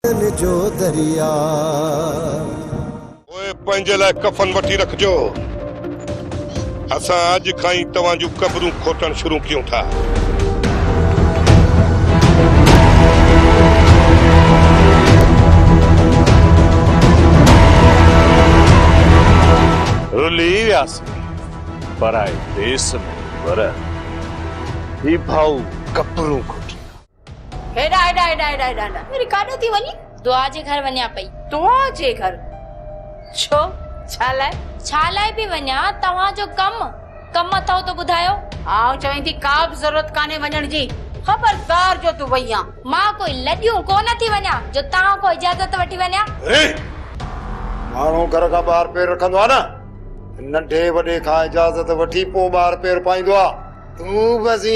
जो दरिया ओए पंहिंजे लाइ कफन वठी रखजो। असां अॼु खां ई तव्हां जूं कब्रूं खोटण शुरू कयूं था। रुली वियासीं पराए देश में पर ही भाऊ कपरूं खोटी। हेडा हेडा हेडा हेडा हेडा हेडा मेरी काॾे थी वञी? दुआ जे घर वञा पई। दुआ जे घर? छो छा लाइ बि वञा? तव्हां जो कम अथव तो ॿुधायो। आउं चवईं थी का बि ज़रूरत कान्हे वञण जी। खबरदार जो तूं वई आ। मां कोई लॾियूं कोन थी वञा जो तव्हां को इजाज़त वठी वञा। माण्हू घर खां ॿाहिर पेर रखंदो आहे न, नंढे वॾे खां इजाज़त वठी पोइ ॿाहिर पेर पाईंदो आहे। तूं बसि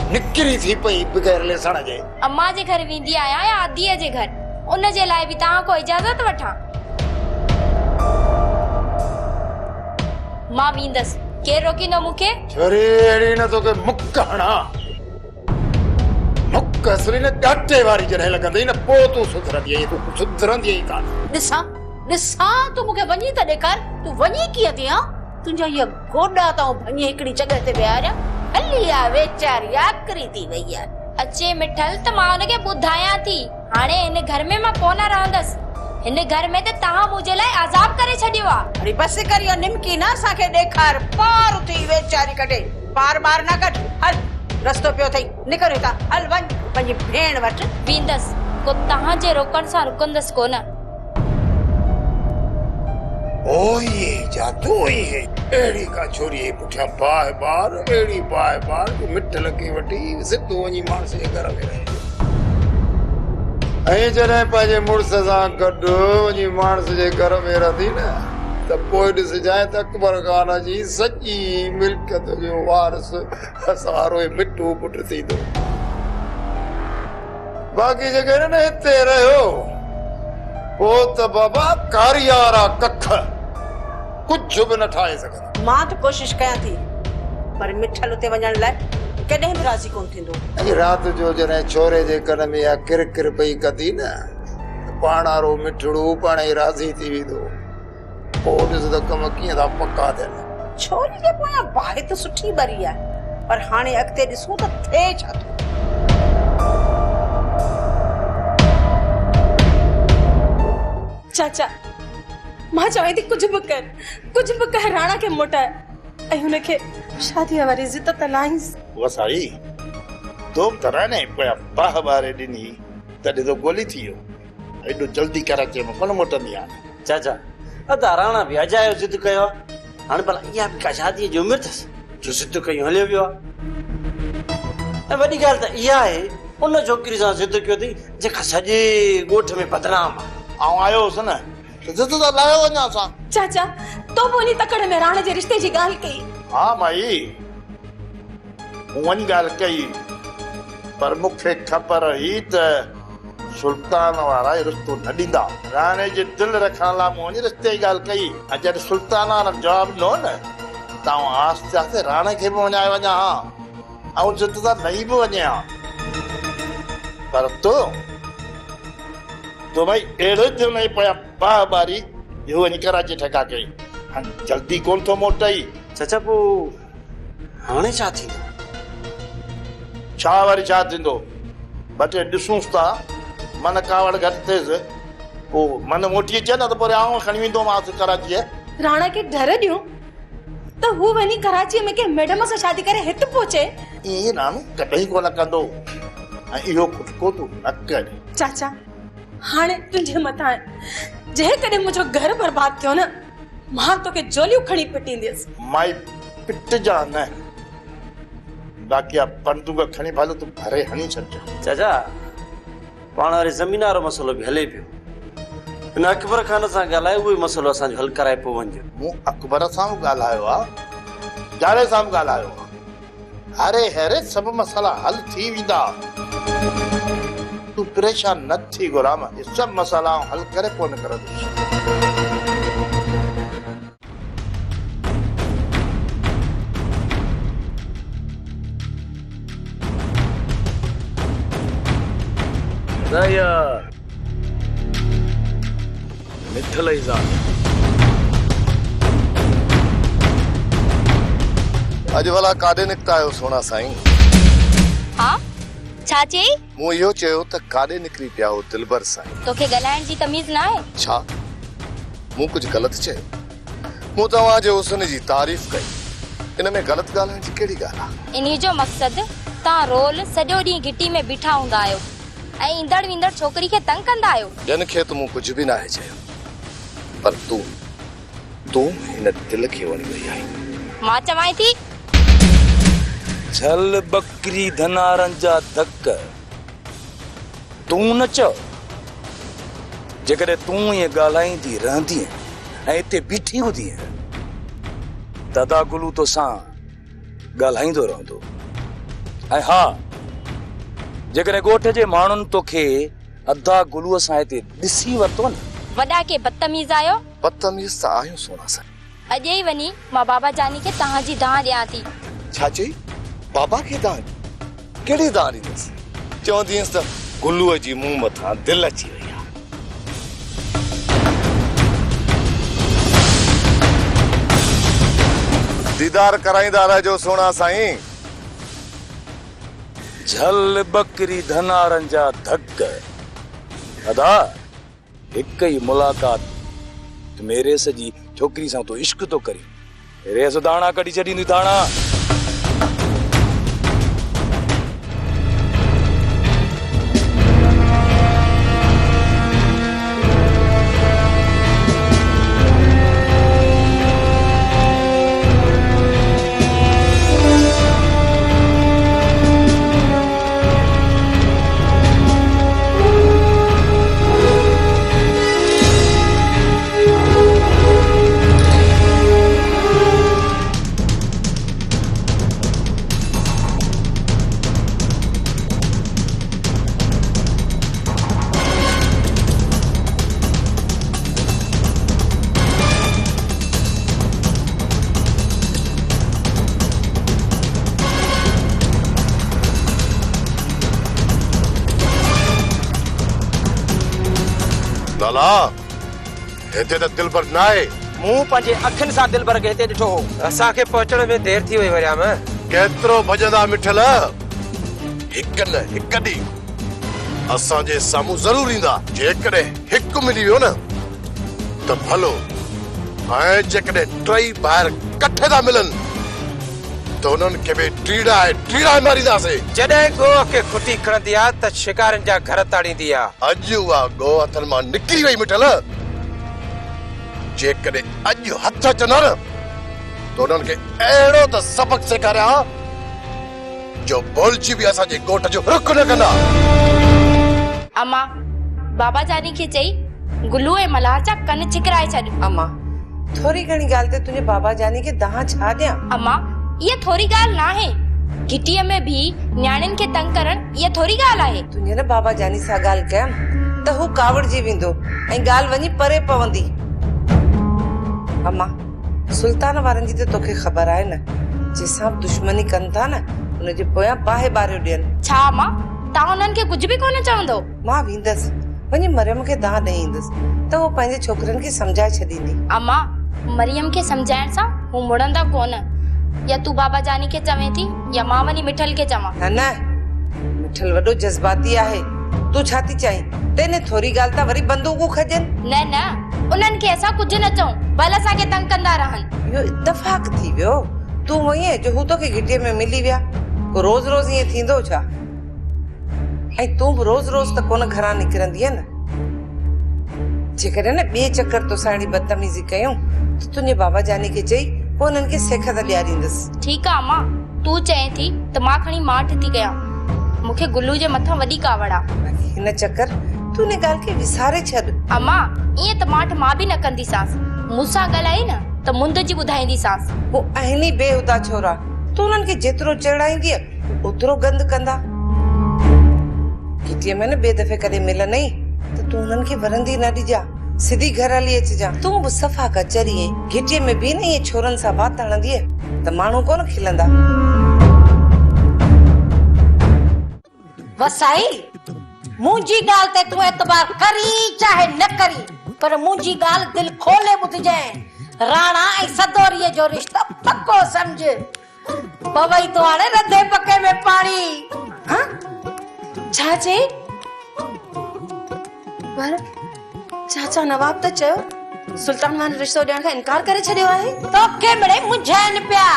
निकिरी थी पई बग़ैर लेसण जे। अम्मा जे घर वेंदी आहियां या आदीअ जे घर, उन जे लाइ बि तव्हां को इजाज़त वठां? मां वेंदसि, केरु रोकींदो मूंखे? छोरी अहिड़ी न तोखे मुक हणा। मुक असली न ॾाटे वारी जॾहिं लॻंदई न पोइ तूं सुधरंदी आहीं। तूं सुधरंदी आहीं कान। ॾिसां तूं मूंखे वञी त ॾेखार। तूं वञी कीअं थी? तुंहिंजा इहा गोॾा तां भञी हिकिड़ी जॻह ते विहारिया। हली आ वेचारी आकरी थी वई आहे। अचे मिठल त मां उनखे ॿुधायां थी, हाणे हिन घर में मां कोन रहंदसि। हिन घर में त तव्हां मुंहिंजे लाइ अज़ाब करे छॾियो आहे। अरे बस कर, इहो निमकी न असांखे ॾेखार। पार थी वेचारी कढे। पार न कढ। हल रस्तो पियो अथई, निकिर हितां। हल वञ पंहिंजी भेण वटि। वेंदसि, को तव्हां जे रोकण सां रुकंदसि कोन। ओए जादू ही है। एड़ी का छोरी है पुठिया बाय बार, एड़ी बाय बार तू मिट लगी वटी सिद्धो वनी मानस जे घर में रहे। ऐं जॾहिं पंहिंजे मुड़ुस सां गॾु वञी मानस जे घर में रहंदी न त पोइ ॾिसजांइ त अकबर खान जी सॼी मिल्कियत जो वारिस असारो मिठू पुट थींदो। बाक़ी जेके न हिते रहियो पोइ त बाबा कारियारा कख कुछ भी न ठाए सघंदा। मां तो कोशिश कयां थी, पर मिठल उते वञण लाइ कॾहिं बि राज़ी कोन थींदो। अॼु राति जो जॾहिं छोरे जे कन में या किर किर पई कंदी न, पाणारो मिठड़ू पाण ई राज़ी थी वेंदो। पोइ ॾिस त कम कीअं था पका थियनि। छोरी जे पोयां बाहि त सुठी ॿरी आहे, पर हाणे अॻिते ॾिसूं त थिए छा थो। चाचा, मां चवां थी कुछ भी कर राणा के मोटाए ऐं हुनखे शादीअ वारी इज़त तलाईंस। वसाई तो तरह ने पया बाह बारे ॾिनी तॾहिं तो गोली थी वियो। एॾो जल्दी कराचे में कोन मोटंदी आहे। चाचा अदा राणा भी अजायो जिद कयो। हाणे भला इहा भी का शादी जी उमिरि अथसि जो जिद कयूं हलियो वियो आहे। ऐं वॾी ॻाल्हि त इहा आहे उन छोकिरी सां जिद कयो अथई जेका सॼे ॻोठ में बदनाम आहे। आऊं आयो हुउसि न त जिद त लायो वञा असां। चाचा तो बोली तकड़ में राणा जे रिश्ते जी ॻाल्हि कई। हा माई वञ ॻाल्हि कई, पर मूंखे ख़बर हुई त सुल्तान वारा रिश्तो न ॾींदा। राणे जे दिलि रखण लाइ मूं वञी रिश्ते जी ॻाल्हि कई। ऐं जॾहिं सुल्तान वारा जवाबु ॾिनो न त आऊं आस्ते आस्ते राणे खे बि वञाए वञा हा ऐं जिद त नई बि वञे हा। पर तो भाई अहिड़ो थियो न पया बाह बारी इहो वञी कराची ठका कई। हाणे जल्दी कोन थो मोटई। चाचा पोइ हाणे छा थींदो? छा वरी छा थींदो? ॿ टे ॾिसूंसि था, मन कावड़ घटि थिएसि पोइ मन मोटी अचे न त पोइ आऊं खणी वेंदोमांसि कराचीअ। राणा के डर ॾियूं त हू वञी कराची में के मैडम सां शादी करे हिते पहुचे। ईअं राणू कॾहिं कोन कंदो। ऐं इहो खुटको तूं न कर। चाचा हाणे तुंहिंजे मथां आहे, जंहिं कॾहिं मुंहिंजो घर बर्बाद थियो न मां तोखे जोलियूं खणी पिटींदसि। माई पिट जा न, बाक़ी बंदूक खणी भले तूं भरे हणी छॾ। चाचा पाण वरी ज़मीन वारो मसइलो बि हले पियो। हिन अकबर खान सां ॻाल्हाए उहो मसइलो असांजो हल कराए पोइ वञिजो। मूं अकबर सां बि ॻाल्हायो आहे, जाड़े सां बि ॻाल्हायो आहे। अरे हेरे सभु मसइला हल थी वेंदा। तू परेशान न थी गुलाम, ये सब मसला हल करे पोइ निकिरंदुसि। मिठल ई ज़ाल अॼु भला काॾे निकिता आहियो सोना साईं? हाँ छा चई? मूं इहो चयो त काॾे निकिरी पिया हो दिलबर साईं? तोखे ॻाल्हाइण जी तमीज़ ना आहे? छा मूं कुझु ग़लति चयो? मूं तव्हांजे हुस्न जी तारीफ़ कई, इन में ग़लति ॻाल्हाइण जी कहिड़ी ॻाल्हि आहे? इन जो मक़सद तव्हां रोल सॼो ॾींहुं घिटी में बीठा हूंदा आहियो ऐं ईंदड़ वेंदड़ छोकिरी खे तंग कंदा आहियो। ॼन खे त मूं कुझु बि नाहे चयो, पर तूं हिन दिल खे वणी वई आहीं। मां चवां थी झल बकरी धनारन जा धक तूं न चओ। जेकॾहिं तूं ईअं ॻाल्हाईंदी रहंदी ऐं हिते बीठी हूंदी दादा गुलू तोसां ॻाल्हाईंदो रहंदो। ऐं हा, जेकॾहिं ॻोठ जे माण्हुनि तोखे अदा गुलूअ सां हिते ॾिसी वरितो न। वॾा के बदतमीज़ आहियो। बदतमीज़ त आहियूं सोना साईं। अॼु ई वञी मां बाबा जानी खे तव्हांजी दाह ॾियां थी। छा चई? बाबा खे दान? कहिड़ी दान ॾींदसि? चवंदीअसि त गुलूअ जी मुंहुं मथां दिलि अची वई आहे। दीदार कराईंदा रहिजो सोना साईं। झल बकरी धनारन जा धक अदा हिक ई मुलाकात मेरे सजी छोकरी सां तो इश्क तो करी रेस दाणा कढी छॾींदी दाणा। लाला हिते त दिलबर न आहे। मूं पंहिंजे अखियुनि सां दिलबर खे हिते ॾिठो हो। असांखे पहुचण में देर थी वई वरियाम। केतिरो भॼंदा मिठल, हिक न हिक ॾींहुं असांजे साम्हूं ज़रूर ईंदा। जेकॾहिं हिकु मिली वियो न त भलो, ऐं जेकॾहिं टई ॿाहिरि कठे था मिलनि त उन्हनि खे बि टीड़ा मारींदासीं। जॾहिं गोह खे खुटी खणंदी आहे त शिकारनि जा घर ताड़ींदी आहे। अॼु उहा गो हथनि मां निकिरी वई मिठल। जेकॾहिं अॼु हथ अचंदा न त उन्हनि खे अहिड़ो त सबक सेखारिया जो भुलिजी बि असांजे ॻोठ जो रुख न कंदा। अम्मा बाबा जानी खे चई गुलू ऐं मल्हार जा कन चिकराए छॾ। अम्मा थोरी घणी ॻाल्हि ते तुंहिंजे बाबा जानी खे दाह छा ॾियां? अम्मा ये थोरी ॻाल्हि ना आहे। घिटीअ में भी न्याणियुनि खे तंग करण ये थोरी ॻाल्हि आहे। तुंहिंजे न बाबा जानी सां ॻाल्हि कयमि त हू कावड़जी वेंदो ऐं ॻाल्हि वञी परे पवंदी। अम्मा सुल्तान वारनि जी त तोखे ख़बर आहे न, जंहिंसां दुश्मनी कनि था न उनजे पोयां बाहि बारियो ॾियनि। छा अम्मा तव्हां उन्हनि खे कुझु बि कोन चवंदो? मां वेंदसि वञी मरियम खे दाह ॾेई ईंदसि त उहो पंहिंजे छोकिरनि खे सम्झाए छॾींदी। अम्मा मरियम खे सम्झाइण सां हू मुड़ंदा कोन। या तू बाबा जानी के चवे थी या मां वनी मिठल के चवा? न मिठल वडो जज्बाती आहे। तू छा थी चाहीं? तेने थोरी ॻाल्हि ता वरी बंदूकूं खजन। न उन्हनि खे असां कुझु न चऊं, भले असांखे तंग कंदा रहनि। इहो इत्तेफ़ाक थी वियो। तू वईं जो हू तोखे घिटीअ में मिली विया। को रोज़ रोज़ ईअं थींदो छा? ऐं तूं बि रोज़ रोज़ त कोन घरां निकिरंदीअ न। जेकॾहिं न ॿिए चकर तोसां अहिड़ी बदतमीज़ी कयूं त तुंहिंजे बाबा जानी खे चई पोइ उन्हनि खे सेख त ॾियारींदसि। ठीकु आहे अम्मा, तूं चएं थी त मां खणी माठ थी कयां। मूंखे गुल्लू जे मथां वॾी कावड़ आहे। हिन चकर तूं हिन ॻाल्हि खे विसारे छॾ। अम्मा ईअं त माठ मां बि न कंदीसांसि। मूंसां ॻाल्हाई न त मुंद जी ॿुधाईंदीसांसि। हू आहिनि बेहुदा छोरा। तूं उन्हनि खे जेतिरो चढ़ाईंदीअ ओतिरो गंद कंदा। घिटीअ में न ॿिए दफ़े कॾहिं मिलनि त तूं उन्हनि खे वरंदी न ॾिजां, सिधी घर हली अचिजां। तूं बि सफ़ा कचरी ऐं घिटीअ में बि न इहे छोरनि सां बात हणंदीअ त माण्हू कोन खिलंदा। वसाई मुंहिंजी ॻाल्हि ते तूं एतबार करी चाहे न करी, पर मुंहिंजी ॻाल्हि दिलि खोले ॿुधजांइ। राणा ऐं सदोरीअ जो रिश्तो पक्को सम्झ। पवई तो हाणे रधे पके में पाणी। हाँ? छा चई? पर चाचा नवाब त चयो सुल्तान वान रिश्तो ॾियण खां इनकार करे छॾियो आहे। तोखे मिड़े मुंझाइनि पिया।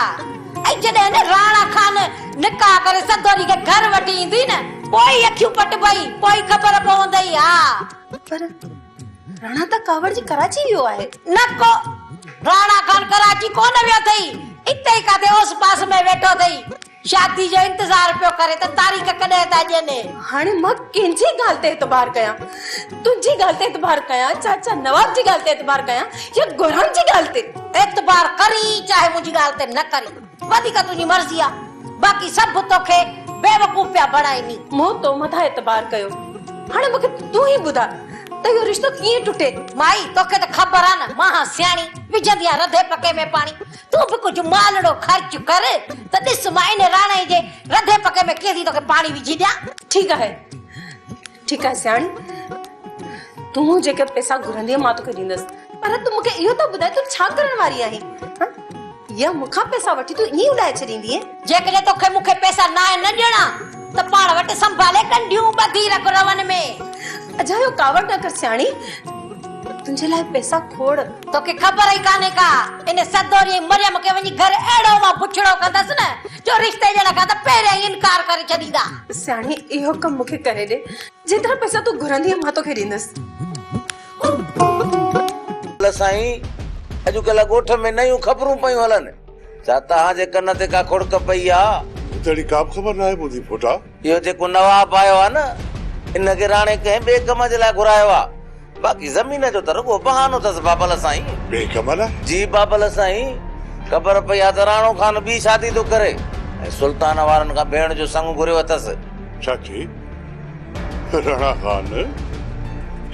ऐं जॾहिं न राणा खान निकाह करे सदोरी खे घर वठी ईंदी न, पोइ अखियूं पटबई, पोइ ख़बर पवंदई। हा, पर राणा त कावड़ जी कराची वियो आहे। न को राणा खान कराची कोन वियो अथई, इते ई काथे ओस पास में वेठो अथई। शादी जो इंतजार पियो करे त तारीख़ कॾहिं था ॾियनि। हाणे मां कंहिंजी ॻाल्हि ते एतबार कयां? तुंहिंजी ॻाल्हि ते एतबार कयां, चाचा नवाब जी ॻाल्हि ते एतबार कयां, या गुरहन जी ॻाल्हि ते? एतबार करी चाहे मुंहिंजी ॻाल्हि ते न करी, वधीक तुंहिंजी मर्ज़ी आहे। बाक़ी सभु तोखे बेवकूफ़ पिया बणाइनी। मूं तो मथां एतबार कयो, हाणे मूंखे तूं ई ॿुधा त इहो रिश्तो कीअं टुटे? माई तोखे त ख़बर आहे न, मां सियाणी विझंदी आहे रधे पके में पाणी। तूं बि कुझु मालड़ो ख़र्च कर त ॾिस मां इन राणे जे रधे पके में कीअं थी तोखे पाणी विझी ॾियां। ठीक है सियाणी, तूं जेके पैसा घुरंदी मां तोखे ॾींदसि, पर तूं मूंखे इहो त ॿुधाए तूं छा करण वारी आहीं? या मूंखां पैसा वठी तूं ईअं उॾाए छॾींदी? जेकॾहिं तोखे मूंखे पैसा न ॾियणा त पाण वटि संभाले कंडियूं ॿधी रख रवन में। अजायो कावड़ न कर सियाणी, तुंहिंजे लाइ पैसा खोड़। तोखे ख़बर ई कान्हे का इन सदोरी मरियम खे वञी घर अहिड़ो मां पुछड़ो कंदसि न जो रिश्ते ॼण खां त पहिरियों ई इनकार करे छॾींदा। सियाणी इहो कमु मूंखे करे ॾे, जेतिरा पैसा तूं घुरंदी मां तोखे ॾींदसि। साईं अॼुकल्ह ॻोठ में नयूं ख़बरूं पयूं हलनि, छा तव्हांजे कन ते का खुड़क पई आहे? तहिड़ी का ख़बर न आहे ॿुधी फोटा। इहो जेको नवाब आयो आहे न, इनखे राणे कंहिं ॿिए कम जे लाइ घुरायो आहे। बाक़ी ज़मीन जो त रुॻो बहानो अथसि बाबल साईं। ॿिए कम लाइ? जी बाबल साईं, ख़बर पई आहे त राणो खान ॿी शादी थो करे ऐं सुल्तान वारनि खां भेण जो संग घुरियो अथसि। छा चई? राणा खान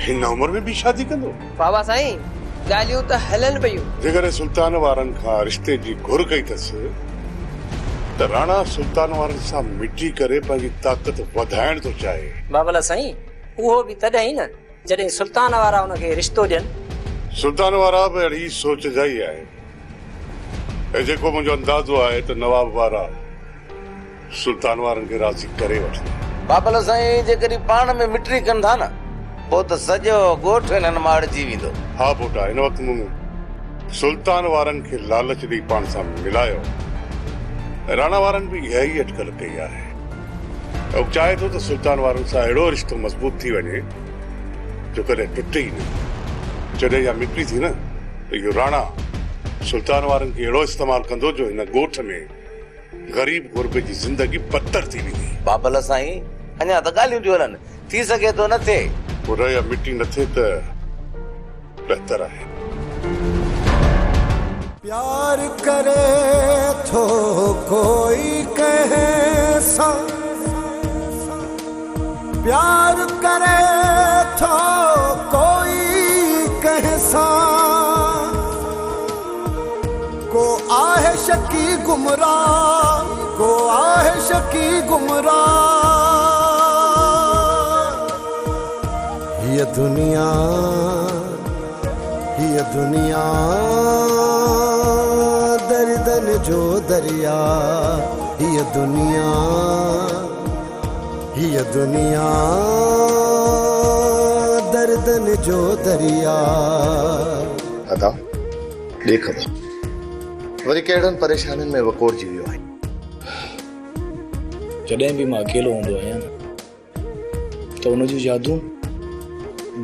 हिन उमिरि में बि शादी कंदो? बाबा साईं ॻाल्हियूं त हलनि पियूं। जेकॾहिं सुल्तान वारनि खां रिश्ते जी घुर कई अथसि त राणा सुल्तान वारनि सां मिटी करे पंहिंजी ताक़त वधाइण थो चाहे। बाबा साईं उहो बि तॾहिं न जॾहिं सुल्तान वारा उनखे रिश्तो ॾियनि। सुल्तान वारा बि अहिड़ी सोच जा ई आहे। ऐं जेको मुंहिंजो अंदाज़ो आहे त नवाब वारा सुल्तान वारनि खे राज़ी करे वठंदा। बाबल साईं जेकॾहिं पाण में मिटी कनि था न, पोइ त सॼो ॻोठ हिननि मां अड़िजी वेंदो। हा पुटा, हिन वक़्तु मूं सुल्तान वारनि खे लालच ॾेई पाण सां मिलायो। राणा वारनि बि इहा ई अटकल कई आहे। ऐं चाहे थो त सुल्तान वारनि सां अहिड़ो रिश्तो मज़बूत थी वञे जो कॾहिं टुटे ई न। जॾहिं इहा मिटी थी न त इहो राणा सुल्तान वारनि खे अहिड़ो इस्तेमालु कंदो जो हिन ॻोठ में ग़रीब गुरबे जी ज़िंदगी बदतर थी वेंदी। बाबल साईं अञा त ॻाल्हियूं थियूं हलनि, थी सघे थो न थिए। बुरा या मिटी न थिए त बहितर आहे। प्यार करे थो कोई कहे सा, प्यार करे थो कोई कहे सा, को आहे शकी गुमराह, को आहे शकी गुमराह। ये दुनिया दर्दन जो दरिया, ये दुनिया दर्दन जो दरिया। अदा देख वरी कहिड़नि परेशानियुनि में वकोड़जी वियो आहे। जॾहिं बि मां अकेलो हूंदो आहियां त हुन जूं यादूं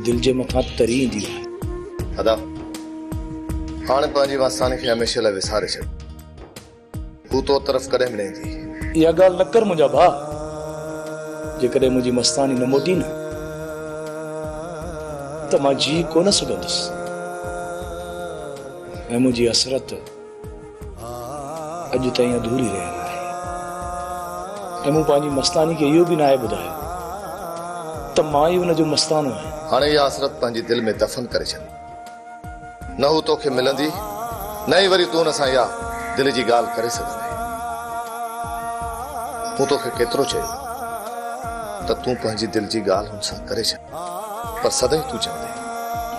दिल जे मथां तरी ईंदियूं आहिनि। अदा हाणे पंहिंजी वास्तानी खे हमेशह लाइ विसारे छॾ। हू तो तरफ़ कॾहिं मिले थी। इहा ॻाल्हि न कर मुंहिंजा भाउ। जेकॾहिं मुंहिंजी मस्तानी न मोटी न त मां जी कोन सघंदुसि ऐं मुंहिंजी असरत अॼु ताईं अधूरी रहियल आहे। ऐं मूं पंहिंजी मस्तानी खे इहो बि न आहे ॿुधायो त मां ई हुनजो मस्तानो आहियां। हाणे इहा असरत पंहिंजी दिलि में दफ़न करे छॾ। न हू तोखे मिलंदी, न ई वरी तूं हुन सां इहा दिलि जी ॻाल्हि करे सघंदे। मूं तोखे केतिरो चयो त तूं पंहिंजी दिलि जी ॻाल्हि हुन सां करे छॾ, पर सदाईं तूं चवंदे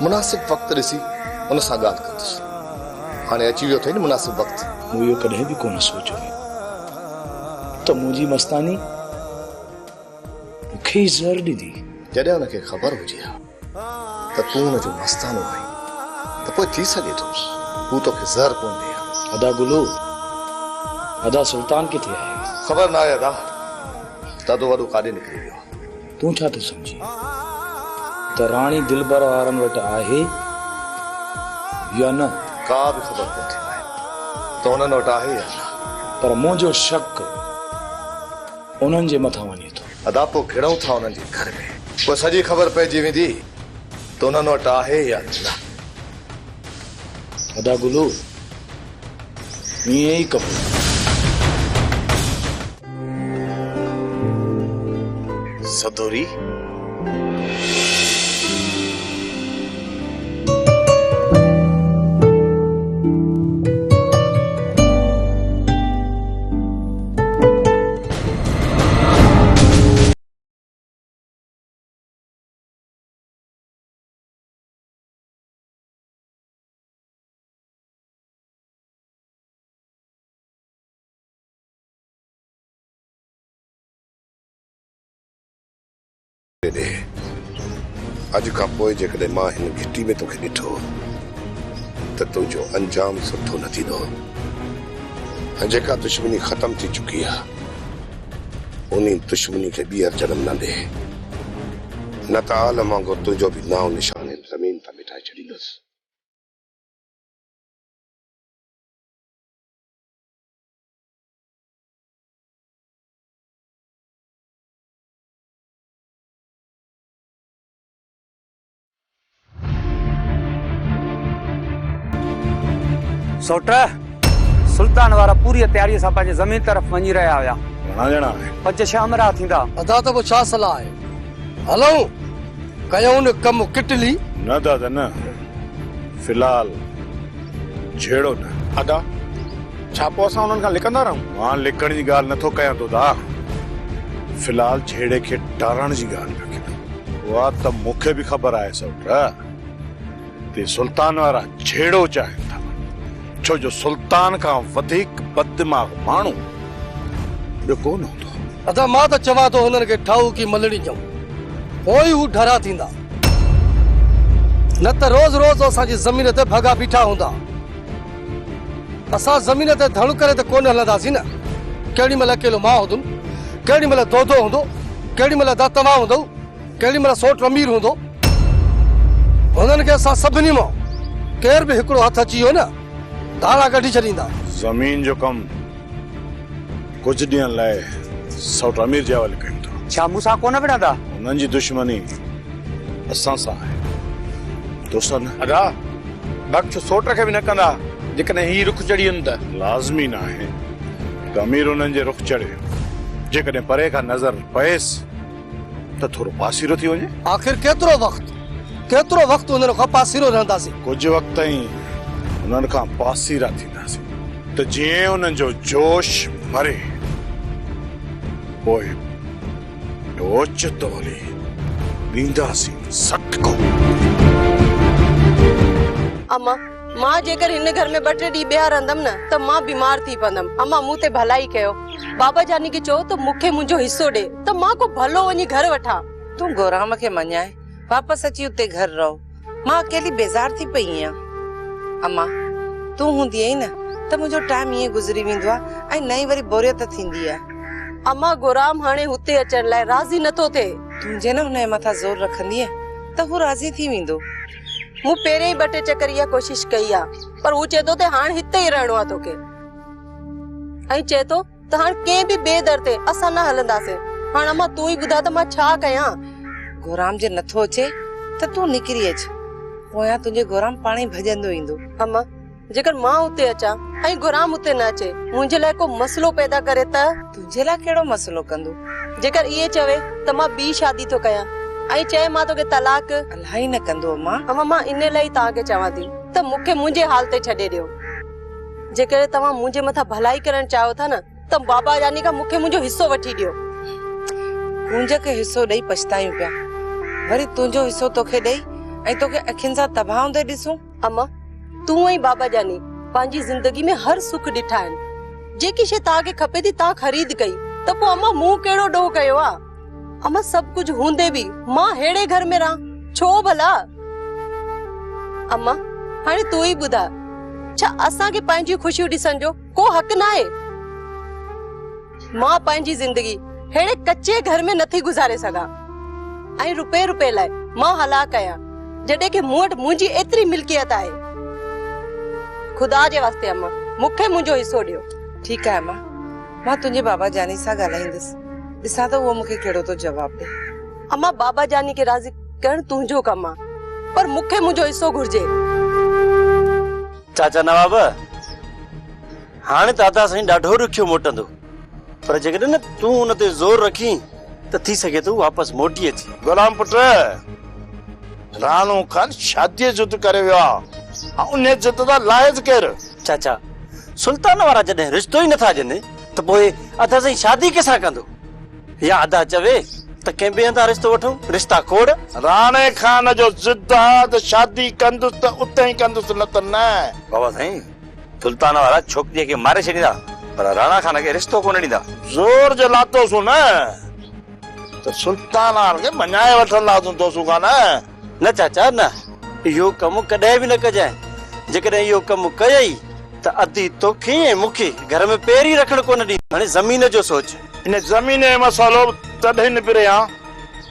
मुनासिब वक्त ॾिसी उन सां ॻाल्हि कंदुसि। हाणे अची वियो अथई न मुनासिब वक्त। मूं इहो कॾहिं बि कोन सोचियो त मुंहिंजी मस्तानी मूंखे ई ज़हर ॾींदी। जॾहिं हुनखे ख़बर हुजे हा त तूं हुनजो मस्तानो आहीं त पोइ थी सघे थो हू तोखे ज़हर कोन ॾे। अदा गुलू, अदा सुल्तान किथे आहे? ख़बर न आहे अदा, ॾाढो वॾो काॾे निकिरी वियो। तूं छा थो सम्झी त राणी दिलबर वारनि वटि आहे या न? का बि ख़बर कोन थी पए त उन्हनि वटि आहे या न। पर मुंहिंजो शक उन्हनि जे मथां वञे थो। अदा पोइ घिड़ऊं था उन्हनि जे घर में, पोइ सॼी ख़बर पइजी वेंदी त उन्हनि वटि आहे या न। अदा गुलू, ईअं ई कबो। सदोरी अॼु खां पोइ जेकॾहिं मां हिन घिटी में तोखे ॾिठो त तुंहिंजो अंजाम सुठो न थींदो। ऐं जेका दुश्मनी ख़तम थी चुकी आहे उन दुश्मनी खे ॿीहर जनम न ॾे, न त आलम वांगुरु तुंहिंजो बि नाव निशान ज़मीन तां मिटाए छॾींदुसि। सोट सुल्तान वारा पूरी तयारी सां पंहिंजे ज़मीन तरफ़ वञी रहिया हुया। घणा ॼणा आहे? 5-6 अमरा थींदा। अदा त पोइ छा सलाह आहे? हलूं कयूं न कमु किटली? न दादा न, फिलहाल छेड़ो न। अदा छा पोइ असां उन्हनि खां लिकंदा रहूं? मां लिकण जी ॻाल्हि नथो कयां तो दा, फिलहाल छेड़े खे टारण जी ॻाल्हि पियो कयां। उहा त मूंखे बि ख़बर आहे सौट ते सुल्तान वारा छेड़ो चाहिनि था, छो जो सुल्तान खां वधीक बददिमाग़ माण्हू ॿियो कोन हूंदो। अदा मां त चवां थो हुननि खे ठाऊ की मलड़ी ॾियूं, पोइ हू ढरा थींदा, न त रोज़ रोज़ असांजी ज़मीन ते भॻा बीठा हूंदा। असां ज़मीन ते धड़ करे त कोन हलंदासीं न। केॾी महिल अकेलो मां हूंदुमि, केॾी महिल दोधो हूंदो, केॾी महिल दातमा हूंदो, केॾी महिल सोट अमीर हूंदो। हुननि खे असां सभिनी मां केर बि हिकिड़ो हथ अची वियो न धारा कढी छॾींदा। ज़मीन जो कम कुछ ॾींहंनि लाइ सौट अमीर जे हवाले कयूं था। छा मूंसां कोन विढ़ंदा? उन्हनि जी दुश्मनी असां सां आहे, तोसां न। अदा बख़्श सोट खे बि न कंदा जेकॾहिं ही रुख चढ़ी वञनि त। लाज़मी न आहे त अमीर उन्हनि जे रुख चढ़े, जेकॾहिं परे खां नज़र पएसि त थोरो पासीरो थी वञे। आख़िर केतिरो वक़्तु हुननि खां पासीरो रहंदासीं? कुझु वक़्त ताईं उन्हनि खां पासीरा थींदासीं त जीअं उन्हनि जो जोश मरे पोइ ओचितो हली ॾींदासीं सटको। अम्मा मां जेकर हिन घर में 2-3 ॾींहं ॿिया रहंदमि न त मां बीमार थी पवंदमि। अम्मा मूं ते भलाई कयो, बाबा जानी खे चओ त मूंखे मुंहिंजो हिस्सो ॾे त मां को भलो वञी घर वठां। तूं गोराम खे मञाए वापसि अची उते घर रहो। मां अकेली बेज़ार थी पई आहियां। अम्मा तूं हूंदी आई न त मुंहिंजो टाइम ईअं गुज़री वेंदो आहे ऐं नई वरी बोरियत थींदी आहे। अम्मा गोराम हाणे हुते अचण लाइ राज़ी नथो थिए। तूं जे न हुनजे मथां ज़ोर रखंदीअ त हू राज़ी थी वेंदो। मूं पहिरें ई 2-3 चकर इहा कोशिश कई आहे, पर हू चए थो त हाणे हिते ई रहणो आहे तोखे, ऐं चए थो त हाणे कंहिं बि ॿिए दर ते असां न हलंदासीं। हाणे अम्मा तूं ई ॿुधा त मां छा कयां? गोराम जे नथो अचे त तूं निकिरी अच, पोयां तुंहिंजे गोराम पाण ई भॼंदो ईंदो। अम्मा जेकर मां उते अचां ऐं गोराम उते न अचे, मुंहिंजे लाइ को मसलो पैदा करे त? तुंहिंजे लाइ कहिड़ो मसलो कंदो? जेकर इहे चवे त मां ॿी शादी थो कयां ऐं चए मां तोखे तलाक, अलाही न कंदो अम्मा। अम्मा मां इन लाइ तव्हांखे चवां थी त मूंखे मुंहिंजे हाल ते छॾे ॾियो। जेकर तव्हां मुंहिंजे मथां भलाई करणु चाहियो था न त बाबा जानी खां मूंखे मुंहिंजो हिस्सो वठी ॾियो। कुंज खे हिस्सो ॾेई पछतायूं पिया, वरी तुंहिंजो हिस्सो तोखे ॾेई ऐं तोखे अखियुनि सां तबाह हूंदे ॾिसूं। अम्मा तूं ऐं बाबा जानी पंहिंजी ज़िंदगी में हर सुख ॾिठा आहिनि। जेकी शइ तव्हांखे खपे थी तव्हां ख़रीद कई, त पोइ अम्मा मूं कहिड़ो ॾोह कयो आहे? अम्मा सभु कुझु हूंदे बि मां अहिड़े घर में रहां, छो भला? अम्मा हाणे तूं ई ॿुधा, छा असांखे पंहिंजी ख़ुशियूं ॾिसण जो को हक़ न आहे? मां पंहिंजी ज़िंदगी अहिड़े कच्चे घर में नथी गुज़ारे सघां ऐं रुपए रुपए लाइ मां हलाक आहियां, जॾहिं कि मूं वटि मुंहिंजी एतिरी मिल्कियत आहे। ख़ुदा जे वास्ते अम्मा मूंखे मुंहिंजो हिसो ॾियो। ठीकु आहे अम्मा, मां तुंहिंजे बाबा जानी सां ॻाल्हाईंदसि, ॾिसां त उहो मूंखे कहिड़ो थो जवाबु ॾे। अम्मा बाबा जानी खे राज़ी करणु तुंहिंजो कमु आहे, पर मूंखे मुंहिंजो हिसो घुर्जे। चाचा नवाब, हाणे दादा साईं ॾाढो ॾुखियो मोटंदो, पर जेकॾहिं न तूं हुन ते ज़ोर रखी त थी सघे थो वापसि मोटी अची। गुलाम पुट, राणो खान शादी जिद करे वियो आहे, उन जिद दा लाइज़ केरु? चाचा सुल्तान वारा जॾहिं रिश्तो ई नथा ॾियनि त पोइ अदा साईं शादी कंहिंसां कंदो? या अदा चवे त कंहिं ॿिए हंधा रिश्तो वठूं, रिश्ता खोड़। राणे खान जो जिद आहे त शादी कंदुसि त उते ई कंदुसि, न त न। बाबा साईं सुल्तान वारा छोकिरीअ खे मारे छॾींदा, पर राणा खान खे रिश्तो कोन ॾींदा। ज़ोर जे लातोसु न त सुल्तान खे मञाए वठंदासूं तोसूं कान। न चाचा न, इहो कमु कॾहिं बि न कजांइ। जेकॾहिं इहो कमु कयई त अधी तोखे ऐं मूंखे घर में पेरी रखण कोन ॾी। हाणे ज़मीन जो सोच। इन ज़मीन जो मसालो तॾहिं निबिरे हा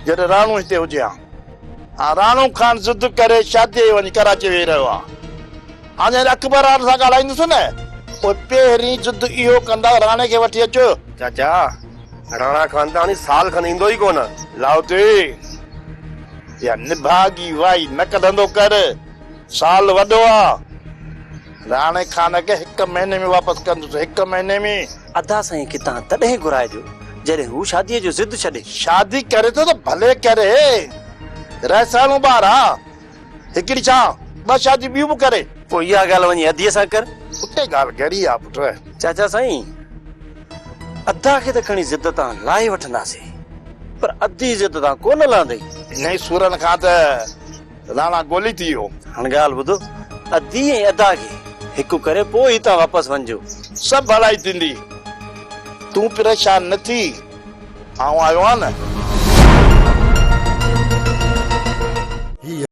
जॾहिं राणो हिते हुजे हा। राणो खान जिद करे शादी वञी कराची वेही रहियो आहे। हाणे अकबर सां ॻाल्हाईंदुसि न, पोइ पहिरीं जिद इहो कंदा राणे खे वठी अचो। चाचा राणा खान त हाणे साल खनि ईंदो ई कोन। लाउती या निभागी वाई न कढंदो कर, साल वॾो आहे। राणे खान खे 1 महीने में वापसि कंदुसि, 1 महीने में। अदा साईं खे तव्हां तॾहिं घुराइजो जॾहिं हू शादीअ जो ज़िद छॾे। शादी करे थो त भले करे, रहसाणो ॿार आहे। हिकिड़ी छा 2 शादी ॿियूं बि करे। पोइ इहा ॻाल्हि वञी अदीअ सां कर। उते ॻाल्हि कहिड़ी आहे पुट? चाचा साईं अदा खे त खणी ज़िद तां लाहे वठंदासीं, पर अदी ज़िद तां कोन लहंदई। इन सूरन खां त राणा गोली थी वियो। हाणे ॻाल्हि ॿुधो, अदी ऐं अदा खे हिकु करे पोइ ई तव्हां वापसि वञिजो। सभु भलाई थींदी, तूं परेशान न थी। आऊं आयो आहे न।